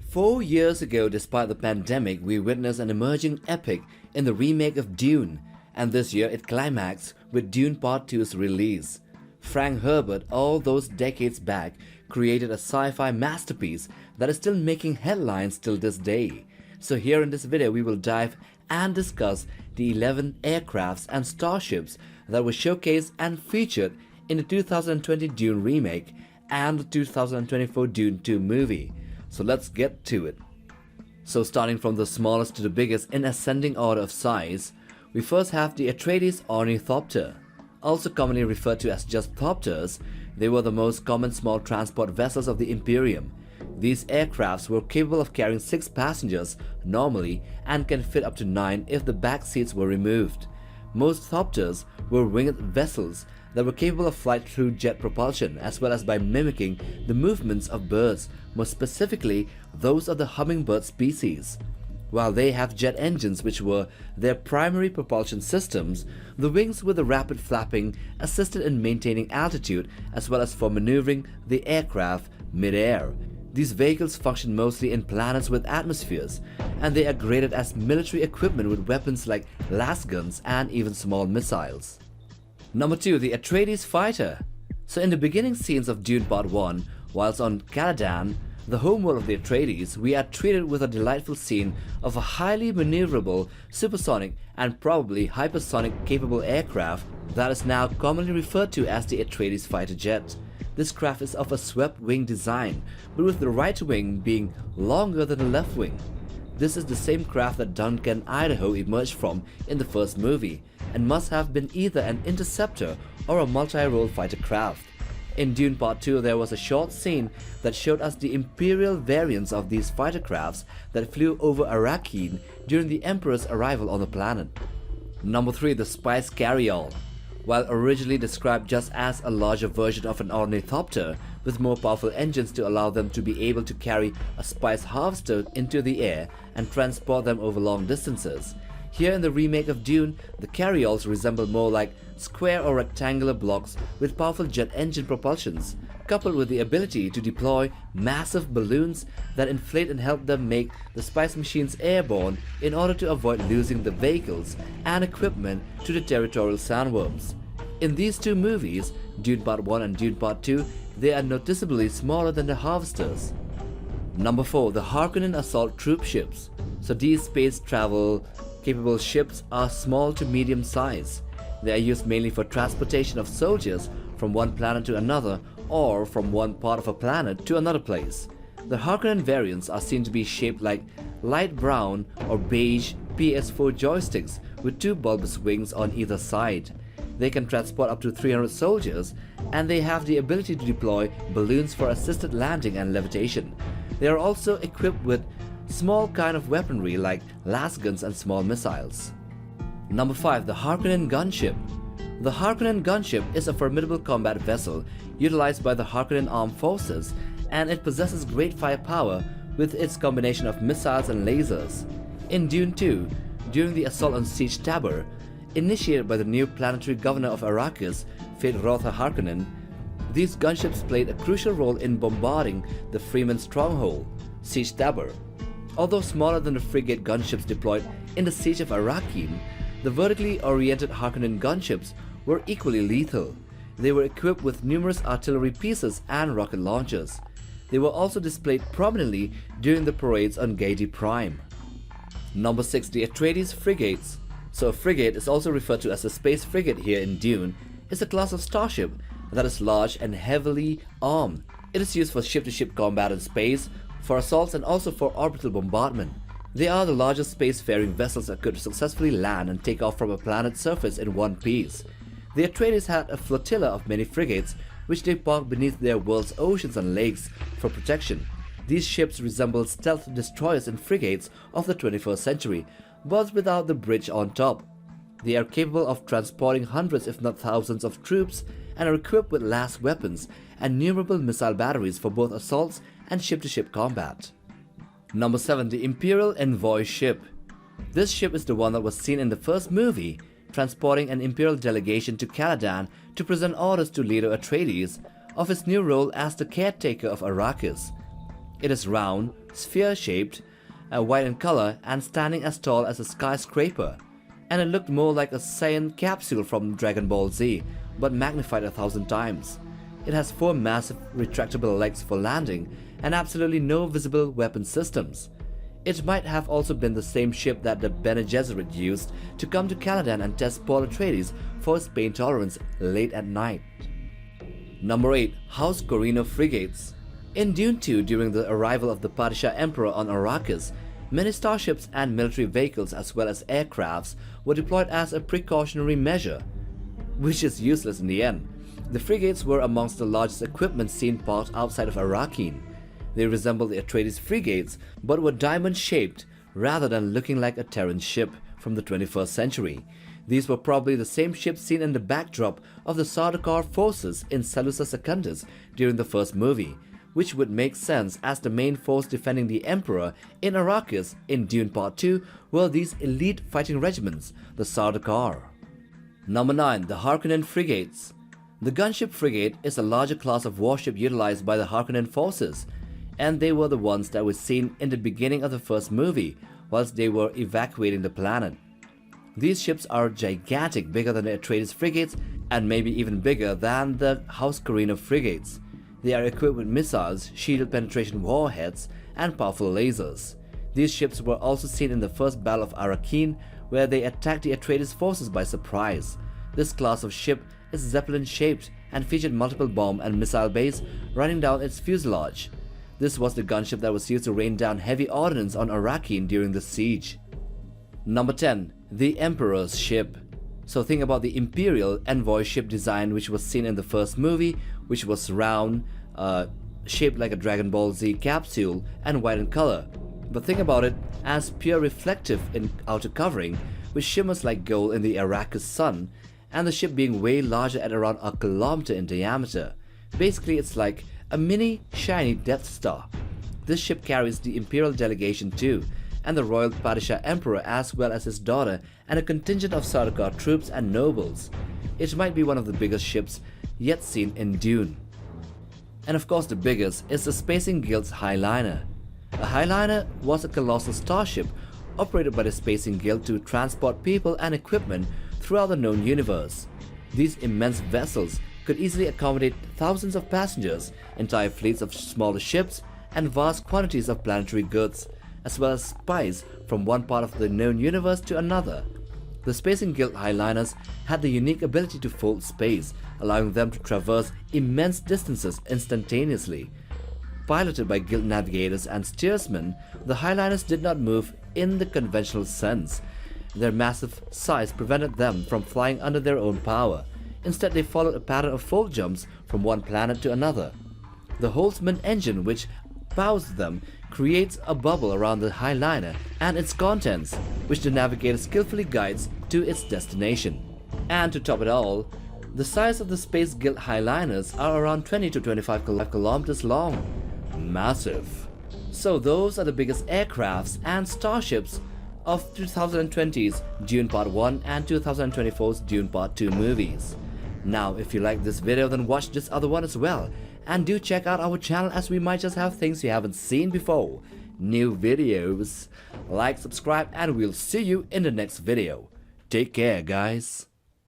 4 years ago, despite the pandemic, we witnessed an emerging epic in the remake of Dune, and this year it climaxed with Dune Part 2's release. Frank Herbert, all those decades back, created a sci-fi masterpiece that is still making headlines till this day. So here in this video we will dive and discuss the 11 aircrafts and starships that were showcased and featured in the 2020 Dune remake and the 2024 Dune 2 movie. So let's get to it. So starting from the smallest to the biggest in ascending order of size, we first have the Atreides ornithopter. Also commonly referred to as just thopters, they were the most common small transport vessels of the Imperium. These aircrafts were capable of carrying 6 passengers normally and can fit up to 9 if the back seats were removed. Most thopters were winged vessels that were capable of flight through jet propulsion as well as by mimicking the movements of birds, more specifically those of the hummingbird species. While they have jet engines which were their primary propulsion systems, the wings with the rapid flapping assisted in maintaining altitude as well as for maneuvering the aircraft mid-air. These vehicles function mostly in planets with atmospheres, and they are graded as military equipment with weapons like lasguns and even small missiles. Number 2. The Atreides fighter. So in the beginning scenes of Dune Part 1, whilst on Caladan, the homeworld of the Atreides, we are treated with a delightful scene of a highly maneuverable, supersonic and probably hypersonic capable aircraft that is now commonly referred to as the Atreides fighter jet. This craft is of a swept wing design, but with the right wing being longer than the left wing. This is the same craft that Duncan, Idaho emerged from in the first movie, and must have been either an interceptor or a multi-role fighter craft. In Dune Part 2 there was a short scene that showed us the Imperial variants of these fighter crafts that flew over Arrakeen during the Emperor's arrival on the planet. Number 3. The Spice Carryall. While originally described just as a larger version of an ornithopter with more powerful engines to allow them to be able to carry a spice harvester into the air and transport them over long distances, here in the remake of Dune, the carryalls resemble more like square or rectangular blocks with powerful jet engine propulsions, coupled with the ability to deploy massive balloons that inflate and help them make the spice machines airborne in order to avoid losing the vehicles and equipment to the territorial sandworms. In these two movies, Dune Part 1 and Dune Part 2, they are noticeably smaller than the harvesters. Number 4. The Harkonnen assault troop ships. So these space travel capable ships are small to medium size. They are used mainly for transportation of soldiers from one planet to another or from one part of a planet to another place. The Harkonnen variants are seen to be shaped like light brown or beige PS4 joysticks with 2 bulbous wings on either side. They can transport up to 300 soldiers, and they have the ability to deploy balloons for assisted landing and levitation. They are also equipped with small kind of weaponry like lasguns and small missiles. Number 5. The Harkonnen gunship. The Harkonnen gunship is a formidable combat vessel utilized by the Harkonnen armed forces, and it possesses great firepower with its combination of missiles and lasers. In Dune 2, during the assault on Siege Tabor, initiated by the new planetary governor of Arrakis, Feyd-Rautha Harkonnen, these gunships played a crucial role in bombarding the Freeman stronghold, Siege Tabor. Although smaller than the frigate gunships deployed in the Siege of Arrakeen, the vertically oriented Harkonnen gunships were equally lethal. They were equipped with numerous artillery pieces and rocket launchers. They were also displayed prominently during the parades on Gedi Prime. Number 6. The Atreides frigates. So a frigate is also referred to as a space frigate here in Dune, is a class of starship that is large and heavily armed. It is used for ship-to-ship combat in space, for assaults and also for orbital bombardment. They are the largest spacefaring vessels that could successfully land and take off from a planet's surface in one piece. The Atreides had a flotilla of many frigates which they parked beneath their world's oceans and lakes for protection. These ships resemble stealth destroyers and frigates of the 21st century, but without the bridge on top. They are capable of transporting hundreds if not thousands of troops and are equipped with las weapons and innumerable missile batteries for both assaults and ship-to-ship combat. Number 7. The Imperial Envoy ship. This ship is the one that was seen in the first movie, transporting an Imperial delegation to Caladan to present orders to leader Atreides of his new role as the caretaker of Arrakis. It is round, sphere-shaped, white in color and standing as tall as a skyscraper. And it looked more like a Saiyan capsule from Dragon Ball Z, but magnified 1,000 times. It has 4 massive retractable legs for landing and absolutely no visible weapon systems. It might have also been the same ship that the Bene Gesserit used to come to Caladan and test Paul Atreides for his pain tolerance late at night. Number 8. House Corrino Frigates. In Dune 2, during the arrival of the Padishah Emperor on Arrakis, many starships and military vehicles as well as aircrafts were deployed as a precautionary measure, which is useless in the end. The frigates were amongst the largest equipment seen parked outside of Arrakeen. They resembled the Atreides frigates but were diamond-shaped rather than looking like a Terran ship from the 21st century. These were probably the same ships seen in the backdrop of the Sardaukar forces in Salusa Secundus during the first movie, which would make sense as the main force defending the Emperor in Arrakis in Dune Part 2 were these elite fighting regiments, the Sardaukar. Number 9. The Harkonnen Frigates. The gunship frigate is a larger class of warship utilized by the Harkonnen forces, and they were the ones that were seen in the beginning of the first movie whilst they were evacuating the planet. These ships are gigantic, bigger than the Atreides frigates and maybe even bigger than the House Corrino frigates. They are equipped with missiles, shield penetration warheads, and powerful lasers. These ships were also seen in the first Battle of Arrakeen, where they attacked the Atreides forces by surprise. This class of ship is Zeppelin-shaped and featured multiple bomb and missile bays running down its fuselage. This was the gunship that was used to rain down heavy ordnance on Arrakeen during the siege. Number 10. The Emperor's Ship. So think about the Imperial envoy ship design which was seen in the first movie, which was round, shaped like a Dragon Ball Z capsule and white in color. But think about it as pure reflective in outer covering, which shimmers like gold in the Arrakis sun, and the ship being way larger at around a kilometer in diameter. Basically, it's like a mini shiny Death Star. This ship carries the Imperial delegation too, and the royal Padishah Emperor as well as his daughter and a contingent of Sardaukar troops and nobles. It might be one of the biggest ships yet seen in Dune. And of course the biggest is the Spacing Guild's Highliner. A Highliner was a colossal starship operated by the Spacing Guild to transport people and equipment throughout the known universe. These immense vessels could easily accommodate thousands of passengers, entire fleets of smaller ships, and vast quantities of planetary goods, as well as spice from one part of the known universe to another. The Spacing Guild Highliners had the unique ability to fold space, allowing them to traverse immense distances instantaneously. Piloted by guild navigators and steersmen, the Highliners did not move in the conventional sense. Their massive size prevented them from flying under their own power. Instead, they followed a pattern of fold jumps from one planet to another. The Holtzman engine, which powers them, creates a bubble around the Highliner and its contents, which the navigator skillfully guides to its destination. And to top it all, the size of the Space Guild Highliners are around 20 to 25 kilometers long. Massive. So those are the biggest aircrafts and starships of 2020's Dune Part 1 and 2024's Dune Part 2 movies. Now, if you like this video, then watch this other one as well. And do check out our channel as we might just have things you haven't seen before. New videos. Like, subscribe, and we'll see you in the next video. Take care, guys.